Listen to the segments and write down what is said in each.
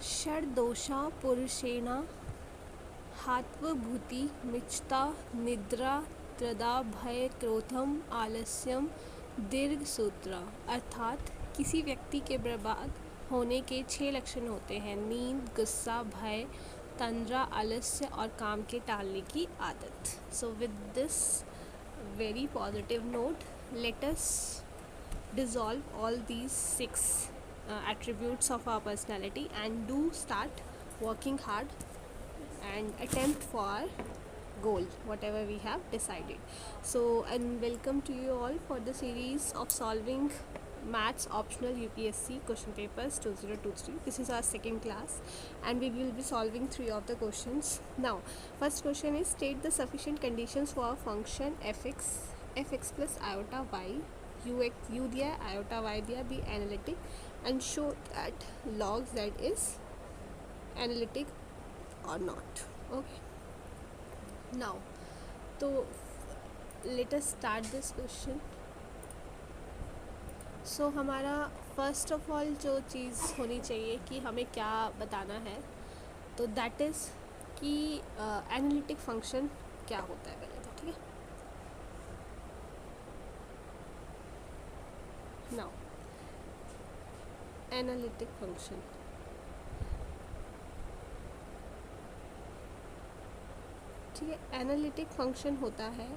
षड्दोषा पुरुषेण हात्वभूति मिच्छता निद्रा त्रदा भय क्रोधम आलस्यम दीर्घ सूत्रा। अर्थात किसी व्यक्ति के बर्बाद होने के 6 लक्षण होते हैं: नींद, गुस्सा, भय, तंद्रा, आलस्य और काम के टालने की आदत। So with this very positive note, let us dissolve all these 6 attributes of our personality and do start working hard and attempt for goal whatever we have decided. So, and welcome to you all for the series of solving maths optional UPSC question papers 2023. This is our second class and we will be solving 3 of the questions. Now, first question is, state the sufficient conditions for a function fx plus iota y, u दिया है, iota y दिया, be analytic and show that log z is analytic or not. Okay, now तो let us start this question. So हमारा first of all जो चीज़ होनी चाहिए कि हमें क्या बताना है, तो दैट इज़ कि एनालिटिक फंक्शन क्या होता है पहले तो, ठीक है. नाउ एनालिटिक फंक्शन, ठीक है. एनालिटिक फंक्शन होता है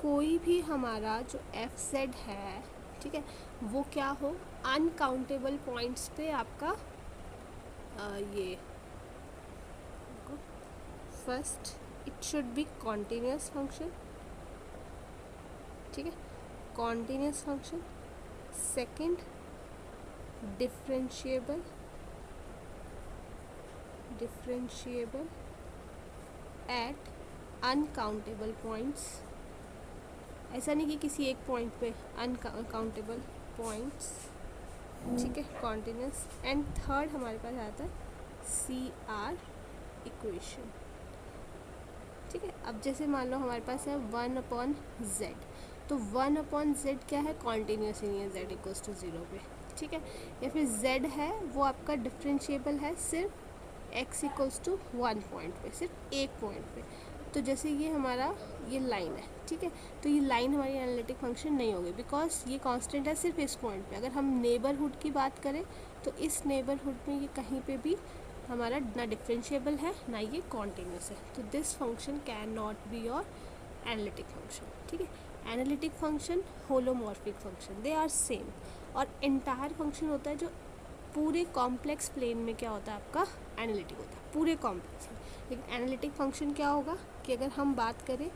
कोई भी हमारा जो एफ जेड है, ठीक है, वो क्या हो, अनकाउंटेबल पॉइंट्स पे आपका ये first it should be continuous function, ठीक है, continuous function. Second, differentiable eight uncountable points. ऐसा नहीं कि किसी एक पॉइंट पे, अनकाउंटेबल पॉइंट्स, ठीक है, कॉन्टिन्यूस. एंड थर्ड हमारे पास आता है CR इक्वेशन, ठीक है. अब जैसे मान लो हमारे पास है 1/z, तो 1/z क्या है, कॉन्टिन्यूस ही नहीं है z इक्वल्स टू 0 पे, ठीक है. या फिर z है वो आपका डिफरेंशिएबल है सिर्फ x इक्वल्स टू 1 पॉइंट पे, सिर्फ एक पॉइंट पे. तो जैसे ये हमारा ये लाइन है, ठीक है, तो ये लाइन हमारी एनालिटिक फंक्शन नहीं होगी बिकॉज ये कांस्टेंट है सिर्फ इस पॉइंट पे. अगर हम नेबरहुड की बात करें तो इस नेबरहुड में ये कहीं पे भी हमारा ना डिफरेंशिएबल है ना ये कॉन्टिन्यूस है, तो this function can not be your analytic function, ठीक है. Analytic function, holomorphic function, they are same. और एंटायर फंक्शन होता है जो पूरे कॉम्प्लेक्स प्लेन में क्या होता है आपका एनालिटिक होता है, पूरे कॉम्प्लेक्स में. लेकिन एनालिटिक फंक्शन क्या होगा कि अगर हम बात करें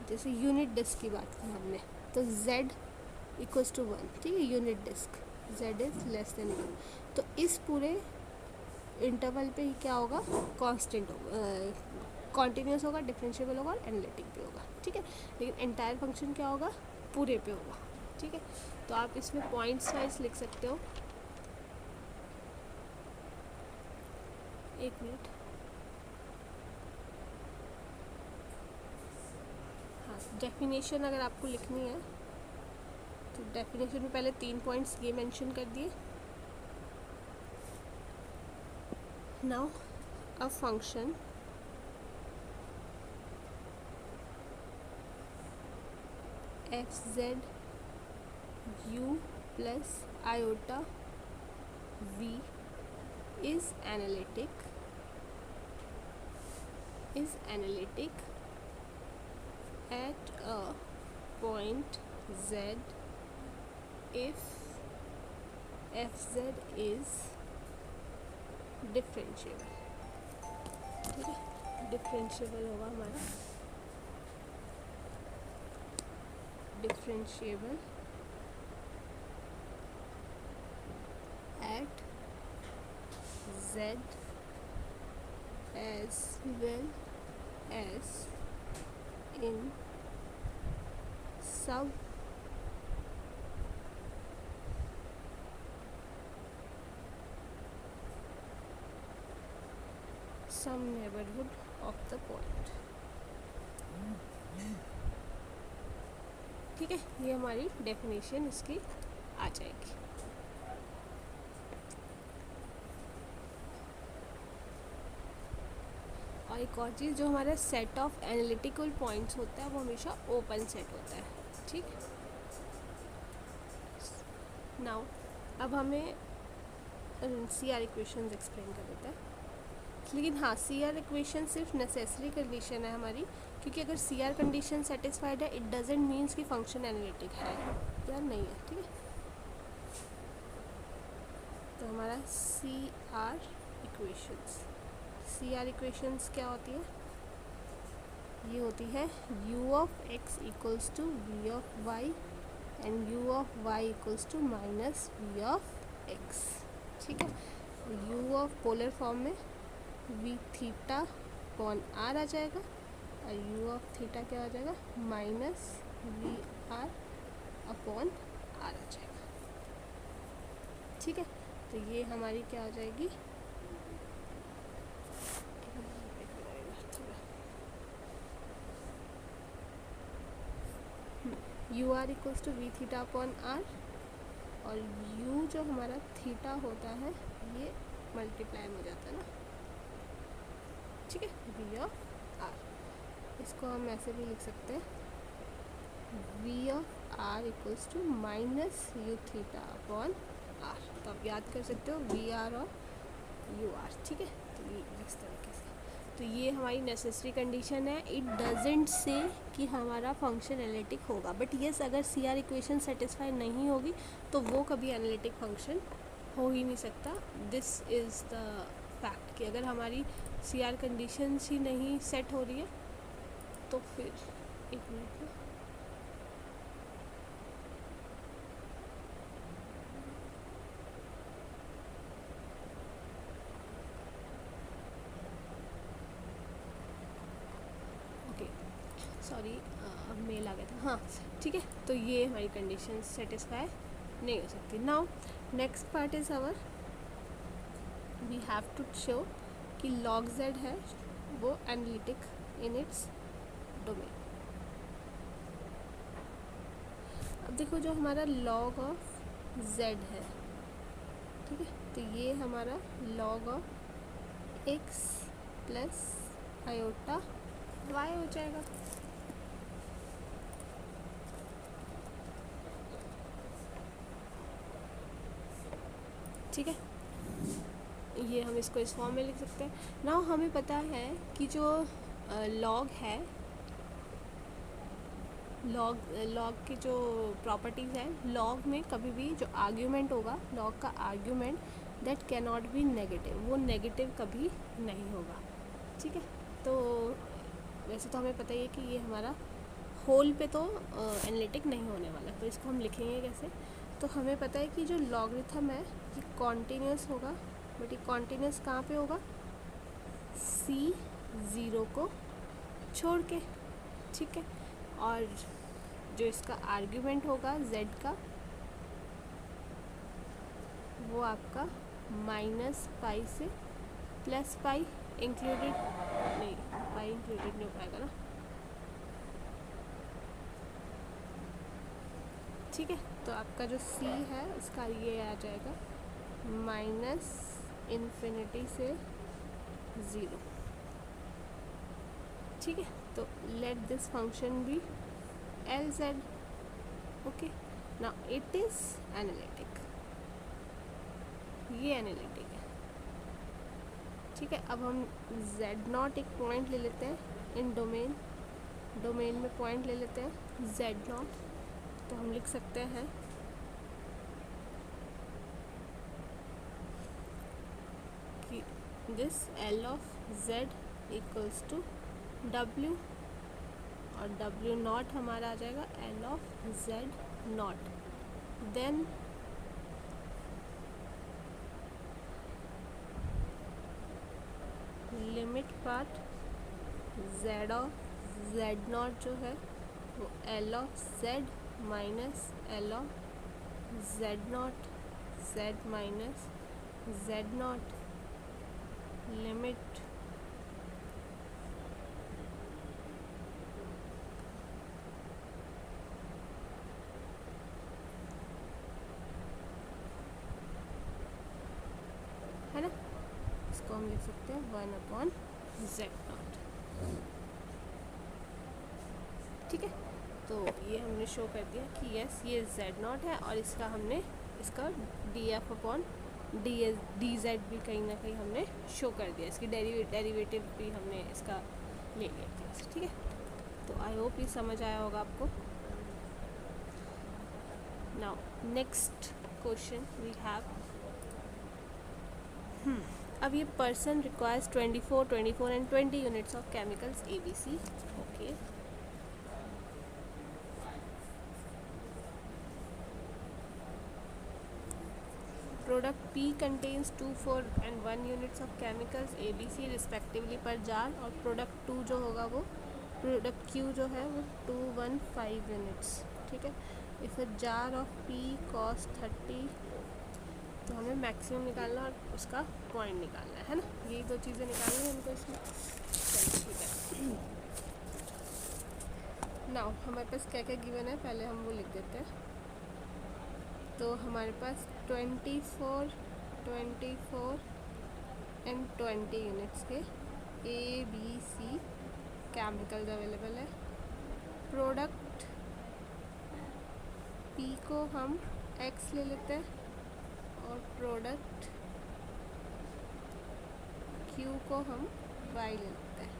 जैसे यूनिट डिस्क की बात की हमने, तो z इक्वल्स टू 1, ठीक है, unit disc z is less than 1, तो इस पूरे इंटरवल पे ही क्या होगा, कांस्टेंट होगा, कॉन्टिन्यूस होगा, डिफरेंशिएबल होगा और एनालिटिक भी होगा, ठीक है. लेकिन एंटायर फंक्शन क्या होगा, पूरे पे होगा, ठीक है. तो आप इसमें पॉइंट्स वाइज लिख सकते हो. एक मिनट, हाँ, डेफिनेशन अगर आपको लिखनी है तो डेफिनेशन में पहले 3 पॉइंट्स ये मेंशन कर दिए. Now a function fz u plus iota v is analytic at a point z if fz is differentiable, ठीक है. डिफरेंशिएबल होगा हमारा, differentiable eight z as well as in some neighborhood of the point, ठीक है. ये हमारी definition इसकी आ जाएगी. एक और चीज़, जो हमारा सेट ऑफ एनालिटिकल पॉइंट्स होता है वो हमेशा ओपन सेट होता है, ठीक। नाउ अब हमें सी आर इक्वेशंस एक्सप्लेन कर देते हैं। लेकिन हाँ, सी आर इक्वेशन सिर्फ नेसेसरी कंडीशन है हमारी, क्योंकि अगर सी आर कंडीशन सेटिस्फाइड है इट डजेंट मीन्स कि फंक्शन एनालिटिक है या नहीं है, ठीक है। तो हमारा सी आर इक्वेशंस क्या होती है, ये होती है u of x equals to v of y and u of y equals to minus v of x, ठीक है। u ऑफ पोलर फॉर्म में v थीटा अपॉन r आ जाएगा और u ऑफ थीटा क्या आ जाएगा, minus v r upon r आ जाएगा, ठीक है। तो ये हमारी क्या आ जाएगी, u r equals to v theta upon r, और u जो हमारा थीटा होता है ये मल्टीप्लाई हो जाता है ना, ठीक है, वी ऑफ आर। इसको हम ऐसे भी लिख सकते हैं, v of r equals to minus u theta upon r. तो आप याद कर सकते हो वी आर और यू आर, ठीक है। तो ये इस तरीके से, तो ये हमारी नेसेसरी कंडीशन है। इट डजेंट से कि हमारा फंक्शन एनालिटिक होगा, बट येस अगर सी आर इक्वेशन सेटिस्फाई नहीं होगी तो वो कभी एनालिटिक फंक्शन हो ही नहीं सकता। दिस इज़ द फैक्ट कि अगर हमारी सी आर कंडीशंस ही नहीं सेट हो रही है तो फिर एक मिनट में सॉरी अब मेल आ गया था, हाँ ठीक है। तो ये हमारी कंडीशन सेटिस्फाई नहीं हो सकती। Now next part is our, we have to show कि लॉग जेड है वो एनालिटिक इन इट्स डोमेन। अब देखो जो हमारा लॉग ऑफ जेड है, ठीक है, तो ये हमारा log of x plus iota y हो जाएगा, ठीक है। ये हम इसको इस फॉर्म में लिख सकते हैं। नाउ हमें पता है कि जो लॉग है, लॉग की जो प्रॉपर्टीज़ हैं, लॉग में कभी भी जो आर्ग्यूमेंट होगा, लॉग का argument that can not B negative, वो नेगेटिव कभी नहीं होगा, ठीक है। तो वैसे तो हमें पता ही है कि ये हमारा होल पे तो एनालिटिक नहीं होने वाला, तो इसको हम लिखेंगे कैसे। तो हमें पता है कि जो लॉगरिथम है ये कॉन्टीन्यूस होगा, बट ये कॉन्टीन्यूस कहाँ पे होगा, C0 को छोड़ के, ठीक है। और जो इसका आर्ग्यूमेंट होगा z का, वो आपका माइनस पाई से प्लस पाई इंक्लूडेड नहीं, पाई इंक्लूडेड नहीं हो पाएगा ना, ठीक है। तो आपका जो c है इसका ये आ जाएगा माइनस इन्फिनिटी से 0, ठीक है। तो let this function be LZ, okay. Now it is analytic, ये एनालिटिक है, ठीक है। अब हम Z0 एक पॉइंट ले लेते हैं इन डोमेन में पॉइंट ले लेते हैं Z0। तो हम लिख सकते हैं कि this L of Z equals to W, और W0 हमारा आ जाएगा L of Z0। Then limit part Z of Z0 जो है वो L of Z minus L of Z0, Z minus Z0, limit है ना, इसको हम लिख सकते हैं 1/z Z0, ठीक है। तो ये हमने शो कर दिया कि यस ये Z0 है, और इसका हमने इसका df अपॉन dz भी कहीं ना कहीं हमने शो कर दिया, इसकी डेरिवेटिव भी हमने इसका ले लिया, ठीक है। तो आई होप ये समझ आया होगा आपको। Now next question we have, अब ये person requires 24 and 20 units of chemicals ABC, okay. Product P contains 2, 4 and 1 units of chemicals ABC respectively per jar, और प्रोडक्ट 2 जो होगा वो प्रोडक्ट Q जो है वो 2, 1, 5 यूनिट्स, ठीक है। If a jar of P cost 30, तो हमें मैक्सिमम निकालना और उसका पॉइंट निकालना है ना, यही दो चीज़ें निकालनी है हमको इसमें। चलिए ठीक है। नाउ हमारे पास क्या क्या गिवन है पहले हम वो लिख देते हैं। तो हमारे पास 24 एंड 20 यूनिट्स के ABC केमिकल्स अवेलेबल है। प्रोडक्ट P को हम X ले लेते हैं, और प्रोडक्ट Q को हम Y ले लेते हैं,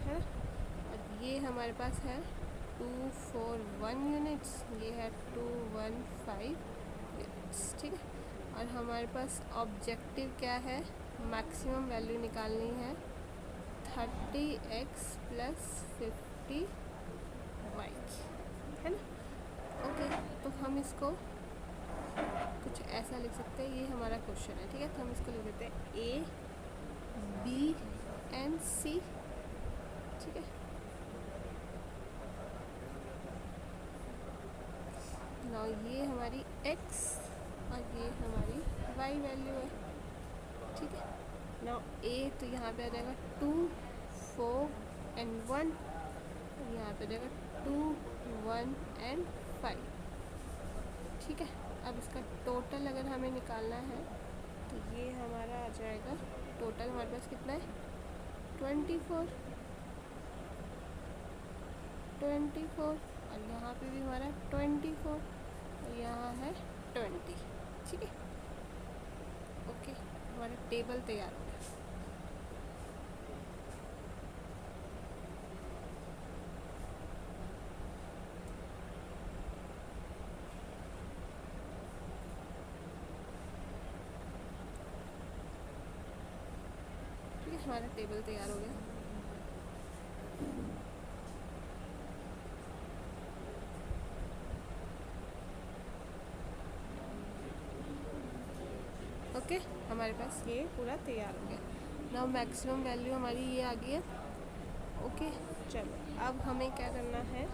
है ना। और ये हमारे पास है 2, 4, 1 यूनिट्स, ये है 2, 1, 5 यूनिट्स, ठीक है। और हमारे पास ऑब्जेक्टिव क्या है, मैक्सिमम वैल्यू निकालनी है 30x + 50y, है ना। ओके, तो हम इसको कुछ ऐसा लिख सकते हैं, ये हमारा क्वेश्चन है, ठीक है। तो हम इसको लिख देते हैं A, B and C, ठीक है। नाउ ये हमारी x और ये हमारी y वैल्यू है, ठीक है। नाउ A तो यहाँ पे आ जाएगा 2, 4 and 1, यहाँ पे आ जाएगा 2, 1 and 5, ठीक है। अब इसका टोटल अगर हमें निकालना है तो ये हमारा आ जाएगा, टोटल हमारे पास कितना है 24, और यहाँ पे भी हमारा 24, और यहाँ है 20, ठीक है। ओके, हमारा टेबल तैयार हो गया। ठीक है, हमारा टेबल तैयार हो गया। ओके, हमारे पास ये पूरा तैयार हो गया। नाउ मैक्सिमम वैल्यू हमारी ये आ गई है। ओके, चलो अब हमें क्या करना है,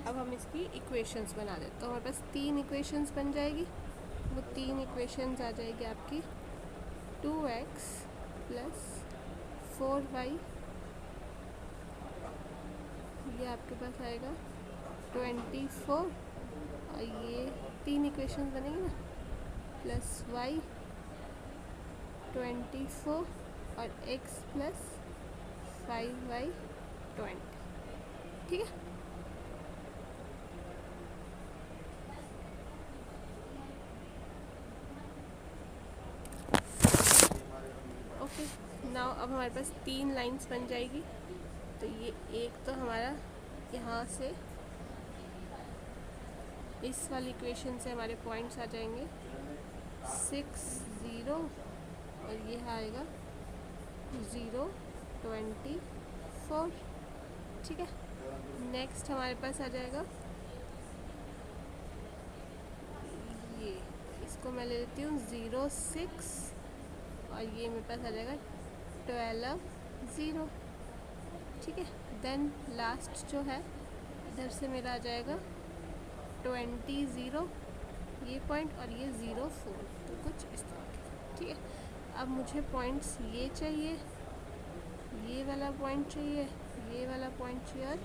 अब हम इसकी इक्वेशंस बना देते हैं। तो हमारे पास 3 इक्वेशंस बन जाएगी। वो 3 इक्वेशंस आ जाएगी आपकी 2x + 4y, ये आपके पास आएगा 24, और ये 3 इक्वेशंस बनेंगी ना, प्लस y 24 और x + 5y 20, ठीक है। ओके, नाउ अब हमारे पास 3 लाइंस बन जाएगी। तो ये एक तो हमारा यहाँ से इस वाली इक्वेशन से हमारे पॉइंट्स आ जाएंगे 6, 0, और ये आएगा 0, 24, ठीक है। नेक्स्ट हमारे पास आ जाएगा ये, इसको मैं ले लेती हूँ 0, 6, और ये मेरे पास आ जाएगा 12, 0, ठीक है। देन लास्ट जो है इधर से मेरा आ जाएगा 20, 0, ये पॉइंट, और ये 0, 4, तो कुछ इस तरह के, ठीक है। अब मुझे पॉइंट्स ये चाहिए, ये वाला पॉइंट चाहिए, ये वाला पॉइंट चाहिए, और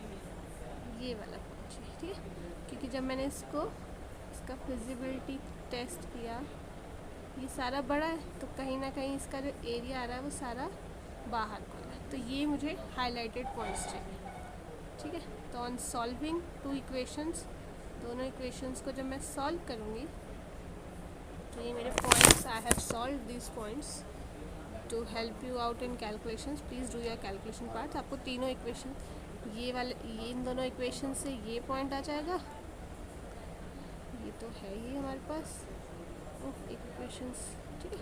ये वाला पॉइंट चाहिए, ठीक है। क्योंकि जब मैंने इसका फिजिबिलिटी टेस्ट किया, ये सारा बड़ा है, तो कहीं ना कहीं इसका जो एरिया आ रहा है वो सारा बाहर को आया। तो ये मुझे हाईलाइटेड पॉइंट्स चाहिए, ठीक है। तो ऑन सॉल्विंग टू इक्वेशंस, दोनों इक्वेशंस को जब मैं सॉल्व करूँगी तो ये मेरे points, I have solve this points to help you out in calculations. Please do your calculation part. आपको तीनों इक्वेशन, ये वाले, ये इन दोनों इक्वेशन से ये पॉइंट आ जाएगा, ये तो है ही हमारे पास एक इक्वेशंस, ठीक है,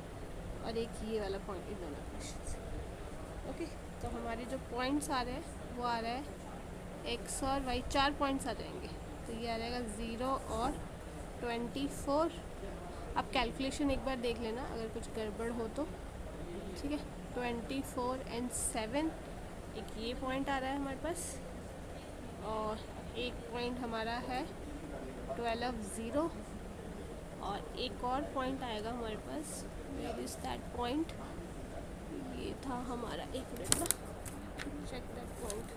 और एक ये वाला पॉइंट इन दोनों इक्वेशन से। ओके, तो हमारे जो पॉइंट्स आ रहे हैं वो आ रहा है एक्स और वाई, 4 पॉइंट्स आ जाएंगे। तो ये आ जाएगा 0 और 24। आप कैलकुलेशन एक बार देख लेना अगर कुछ गड़बड़ हो तो, ठीक है। 24 एंड 7, एक ये पॉइंट आ रहा है हमारे पास, और एक पॉइंट हमारा है 12 0, और एक और पॉइंट आएगा हमारे पास, वेयर इज दैट पॉइंट, ये था हमारा, एक मिनट ना, चेक दैट पॉइंट,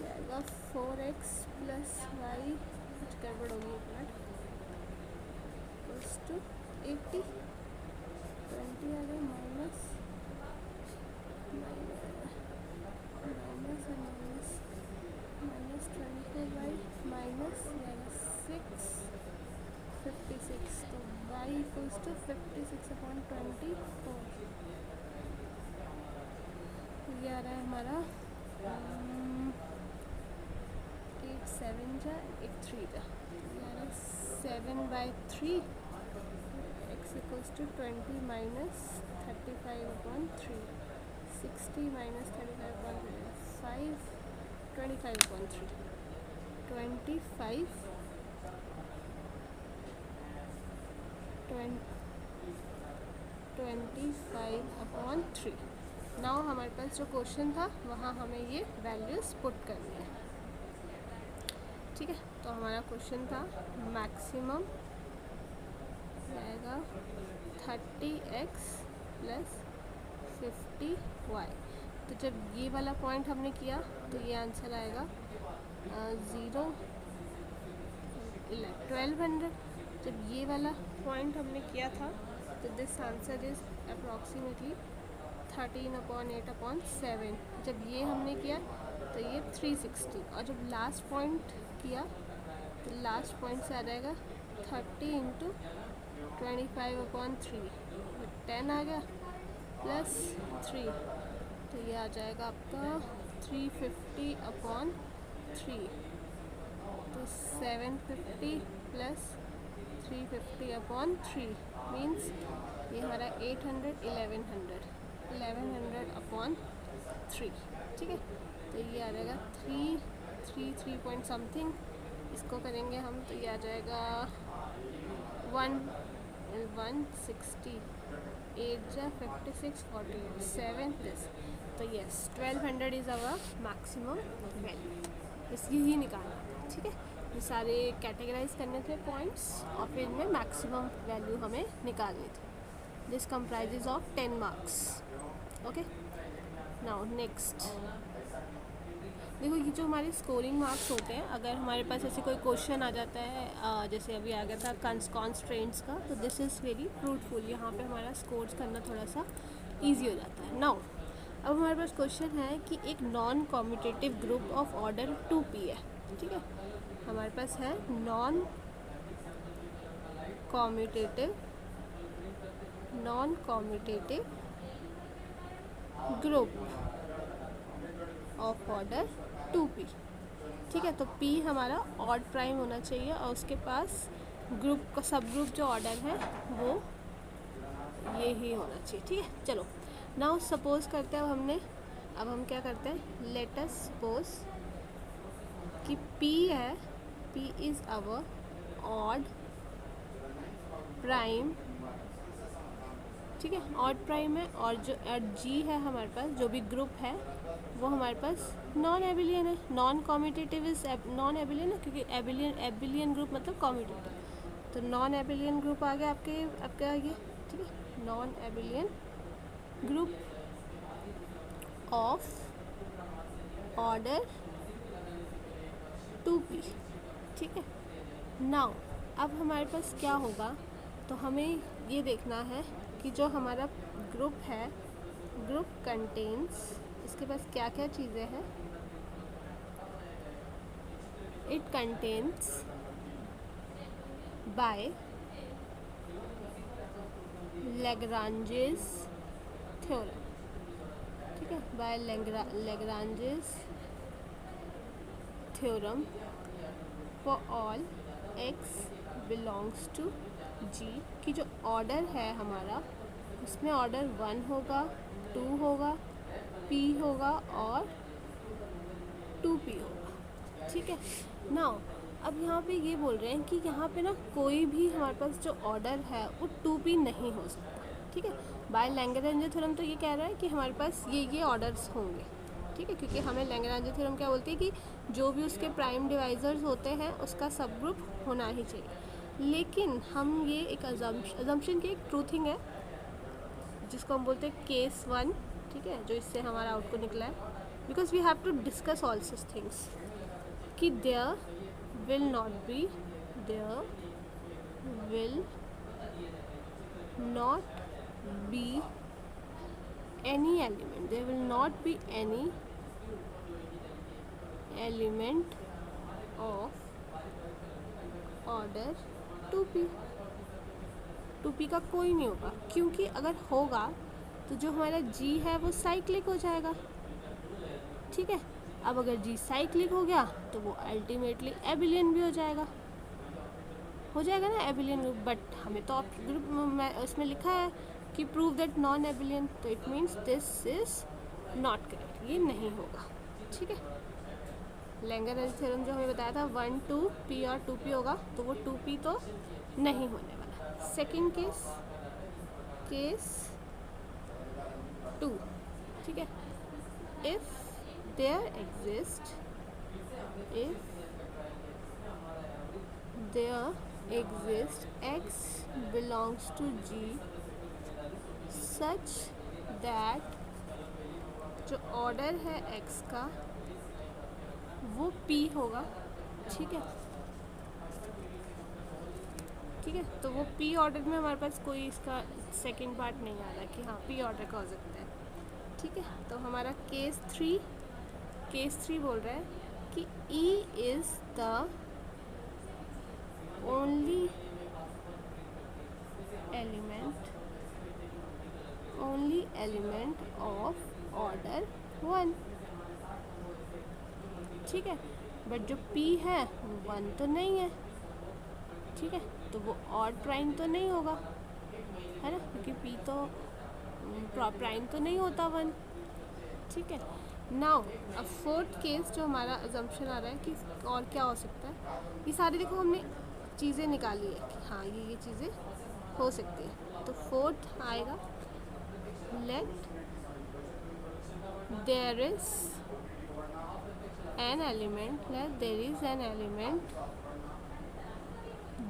आएगा 4x + y, कुछ गड़बड़ होगी, एक मिनट, = 80, 20 आ गया, माइनस -24y -6 56, तो y = 56/24। ये आ रहा है हमारा 8 7 जा 1 3 जा, ये आ रहा है 7/3, x = 20 - 35/3, 60 - 35/5, 25/3, 25/3। नाउ हमारे पास जो क्वेश्चन था वहाँ हमें ये वैल्यूज़ पुट करनी है, ठीक है। तो हमारा क्वेश्चन था मैक्सिमम आएगा 30x + 50y। तो जब ये वाला पॉइंट हमने किया तो ये आंसर आएगा 1200। जब ये वाला पॉइंट हमने किया था तो दिस आंसर इज़ अप्रॉक्सीमेटली 13/8/7। जब ये हमने किया तो ये 360, और जब लास्ट पॉइंट किया तो लास्ट पॉइंट से आ जाएगा 30 × 25/3, 10 आ गया +3, तो ये आ जाएगा आपका 350/3। तो 750 + 350/3 मीन्स ये हमारा 800, 1100/3, ठीक है। तो ये आ जाएगा 3 पॉइंट समथिंग, इसको करेंगे हम तो ये आ जाएगा 160, 8 जा 56, 48, 7 this। तो yes 1200 is our maximum value, इसकी ही निकालना था, ठीक है। ये सारे कैटेगराइज करने थे पॉइंट्स और फिर इनमें मैक्सिमम वैल्यू हमें निकालनी थी। This comprises of 10 marks. Okay, now next देखो, ये जो हमारे स्कोरिंग मार्क्स होते हैं, अगर हमारे पास ऐसे कोई क्वेश्चन आ जाता है, जैसे अभी आ गया था कॉन्स्ट्रेंट्स का, तो दिस इज़ वेरी फ्रूटफुल, यहाँ पे हमारा स्कोर्स करना थोड़ा सा इजी हो जाता है। नाउ अब हमारे पास क्वेश्चन है कि एक non commutative group of order 2p है, ठीक है। हमारे पास है non commutative group of order 2p, ठीक है। तो p हमारा ऑड प्राइम होना चाहिए और उसके पास ग्रुप का सब ग्रुप जो ऑर्डर है वो ये ही होना चाहिए, ठीक है। चलो नाउ सपोज करते हैं, अब हम क्या करते हैं, लेट अस सपोज कि p है, p is our odd prime, ठीक है, ऑड प्राइम है, और जो g है हमारे पास, जो भी ग्रुप है वो हमारे पास नॉन एबिलियन है। नॉन कॉम्यूटेटिव इज नॉन एबिलियन है, क्योंकि एबिलियन ग्रुप मतलब कॉम्यूटेटिव, तो नॉन एबिलियन ग्रुप आ गया आपके आगे, ठीक है। Non abelian group of order 2p, ठीक है। नाउ अब हमारे पास क्या होगा, तो हमें ये देखना है कि जो हमारा ग्रुप है ग्रुप कंटेन्स, इसके पास क्या क्या चीज़ें हैं, it contains by Lagrange's theorem, ठीक है, by Lagrange's theorem for all x belongs to g, की जो ऑर्डर है हमारा उसमें ऑर्डर 1 होगा, 2 होगा, p होगा और 2p होगा, ठीक है। नाउ अब यहाँ पे ये बोल रहे हैं कि यहाँ पे ना कोई भी हमारे पास जो ऑर्डर है वो 2p नहीं हो सकता, ठीक है। बाय लैग्रांज थ्योरम तो ये कह रहा है कि हमारे पास ये ऑर्डर्स होंगे, ठीक है, क्योंकि हमें लैग्रांज थ्योरम क्या बोलती है कि जो भी उसके प्राइम डिवाइजर्स होते हैं उसका सब ग्रुप होना ही चाहिए। लेकिन हम ये एक अजम्पशन की एक ट्रूथिंग है जिसको हम बोलते हैं केस 1, ठीक है, जो इससे हमारा आउटपुट निकला है, because we have to discuss all such things कि there will not be any element, there will not be any element of order 2p, 2p का कोई नहीं होगा, क्योंकि अगर होगा तो जो हमारा g है वो साइक्लिक हो जाएगा, ठीक है। अब अगर g साइक्लिक हो गया तो वो अल्टीमेटली एबिलियन भी हो जाएगा ना एबिलियन ग्रुप, बट हमें तो ग्रुप में उसमें लिखा है कि प्रूव दैट नॉन एबिलियन, तो it means this is not correct, ये नहीं होगा, ठीक है। लैग्रांज थ्योरम जो हमें बताया था 1 2 p और 2p होगा, तो वो 2p तो नहीं होने वाला। सेकेंड केस 2, ठीक है, if there exist x belongs to g such that जो ऑर्डर है x का वो p होगा, ठीक है, तो वो p ऑर्डर में हमारे पास कोई इसका सेकंड पार्ट नहीं आ रहा कि हाँ p ऑर्डर का हो सकता है, ठीक है। तो हमारा केस 3 बोल रहा है कि e is the only element of order 1, ठीक है, बट जो p है वो 1 तो नहीं है, ठीक है, तो वो ऑड प्राइम तो नहीं होगा, है ना, क्योंकि p तो प्राइम तो नहीं होता 1, ठीक है। नाउ अब फोर्थ केस जो हमारा अजम्पशन आ रहा है कि और क्या हो सकता है, ये सारी देखो हमने चीज़ें निकाली है कि हाँ ये चीज़ें हो सकती है, तो फोर्थ आएगा let there is an element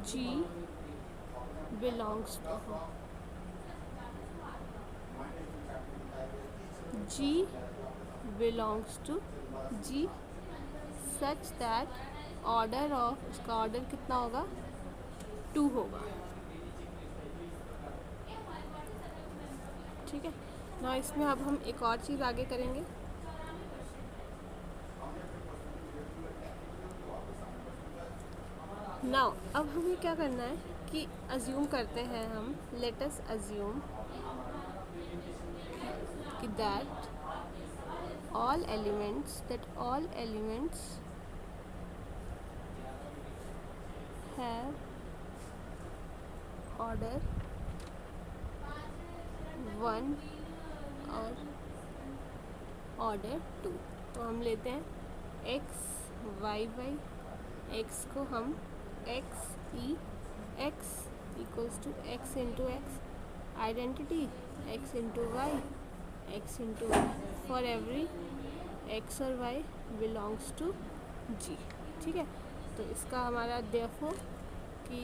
g belongs to g such that order of, उसका ऑर्डर कितना होगा 2 होगा, ठीक है ना। इसमें अब हम एक और चीज़ आगे करेंगे, नाउ अब हमें क्या करना है कि अज्यूम करते हैं हम, लेट अस अज्यूम कि that all elements have order 1 और ऑर्डर 2, तो हम लेते हैं x y y, x को हम x equals to x into x, identity x into y, x into y for every x और y बिलोंग्स टू g, ठीक है। तो इसका हमारा देयरफॉर कि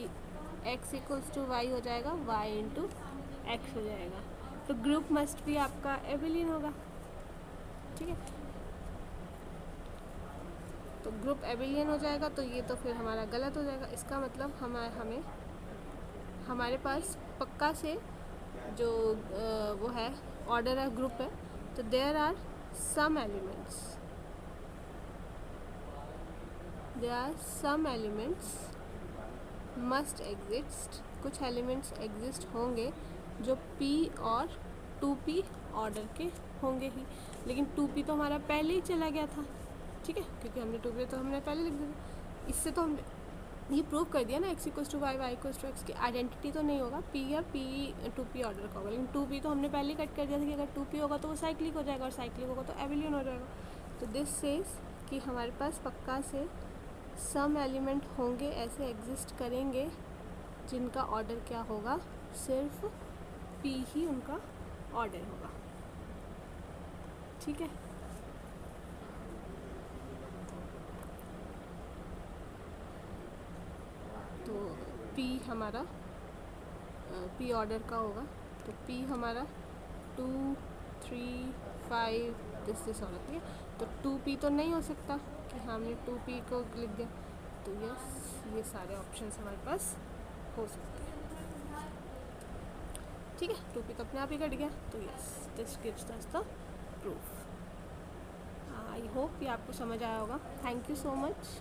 x इक्वल्स टू वाई हो जाएगा, y इंटू एक्स हो जाएगा, तो ग्रुप मस्ट भी आपका एबिलियन होगा, ठीक है। तो ग्रुप एबिलियन हो जाएगा, तो ये तो फिर हमारा गलत हो जाएगा, इसका मतलब हमारे पास पक्का से जो वो है ऑर्डर है, ग्रुप है, तो there are some elements must exist, कुछ एलिमेंट्स एग्जिस्ट होंगे जो P और 2P ऑर्डर के होंगे ही, लेकिन 2P तो हमारा पहले ही चला गया था, ठीक है, क्योंकि हमने 2P तो हमने पहले लिख दिया। इससे तो हमने ये प्रूव कर दिया ना x = y, y = x की आइडेंटिटी तो नहीं होगा P या P 2P ऑर्डर का होगा, लेकिन 2P तो हमने पहले कट कर दिया था कि अगर 2P होगा तो वो साइक्लिक हो जाएगा, और साइक्लिक होगा तो एबिलियन हो जाएगा। तो दिस सेज कि हमारे पास पक्का से सम एलिमेंट होंगे, ऐसे एग्जिस्ट करेंगे जिनका ऑर्डर क्या होगा, सिर्फ P ही उनका ऑर्डर होगा, ठीक है। तो P हमारा P ऑर्डर का होगा, तो P हमारा 2 3 5 दिस ऑर्डर, ठीक है। तो 2P तो नहीं हो सकता कि हमने 2P को लिख दिया, तो यस ये सारे ऑप्शंस हमारे पास हो सकते हैं, ठीक है। 2P तो अपने आप ही कट गया, तो yes this gives us the proof. I hope ये आपको समझ आया होगा। Thank you so much.